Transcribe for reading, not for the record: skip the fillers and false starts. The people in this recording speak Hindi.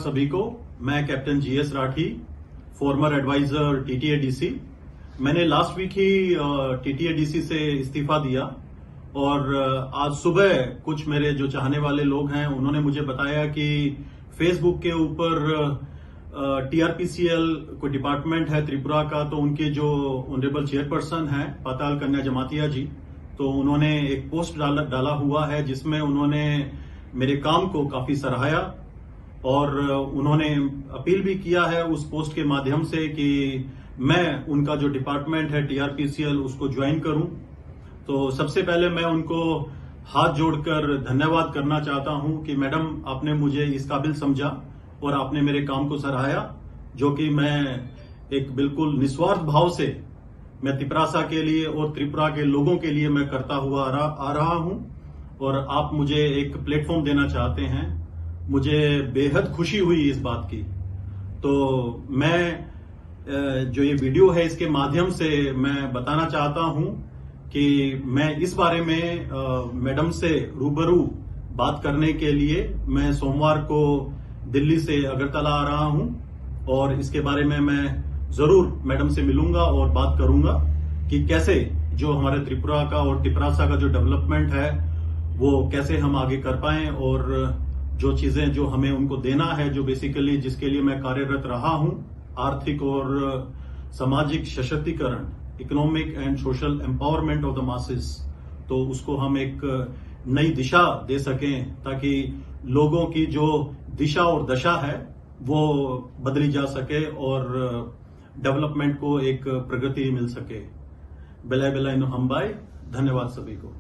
सभी को। मैं captain GS Rathi, former adviser TTADC. मैंने लास्ट वीक ही टीटीएडीसी से इस्तीफा दिया और आज सुबह कुछ मेरे जो चाहने वाले लोग हैं उन्होंने मुझे बताया कि फेसबुक के ऊपर टीआरपीसीएल कोई डिपार्टमेंट है त्रिपुरा का, तो उनके जो ऑनरेबल चेयरपर्सन हैं पाताल कन्या जमातिया जी, तो उन्होंने एक पोस्ट डाला हुआ है जिसमें उन्होंने मेरे काम को काफी सराहाया और उन्होंने अपील भी किया है उस पोस्ट के माध्यम से कि मैं उनका जो डिपार्टमेंट है टीआरपीसीएल उसको ज्वाइन करूं। तो सबसे पहले मैं उनको हाथ जोड़कर धन्यवाद करना चाहता हूं कि मैडम आपने मुझे इस काबिल समझा और आपने मेरे काम को सराहाया, जो कि मैं एक बिल्कुल निस्वार्थ भाव से मैं तिपरासा के लिए और त्रिपुरा के लोगों के लिए मैं करता हुआ आ रहा हूं और आप मुझे एक प्लेटफॉर्म देना चाहते हैं। मुझे बेहद खुशी हुई इस बात की। तो मैं जो ये वीडियो है इसके माध्यम से मैं बताना चाहता हूं कि मैं इस बारे में मैडम से रूबरू बात करने के लिए मैं सोमवार को दिल्ली से अगरतला आ रहा हूं और इसके बारे में मैं जरूर मैडम से मिलूंगा और बात करूंगा कि कैसे जो हमारे त्रिपुरा का और तिपरासा का जो डेवलपमेंट है वो कैसे हम आगे कर पाएं और जो चीजें जो हमें उनको देना है, जो बेसिकली जिसके लिए मैं कार्यरत रहा हूं, आर्थिक और सामाजिक सशक्तिकरण, economic and social empowerment of the masses, तो उसको हम एक नई दिशा दे सकें ताकि लोगों की जो दिशा और दशा है वो बदली जा सके और डेवलपमेंट को एक प्रगति मिल सके। बेलाय बेलाय नो हम्बाई। धन्यवाद सभी को।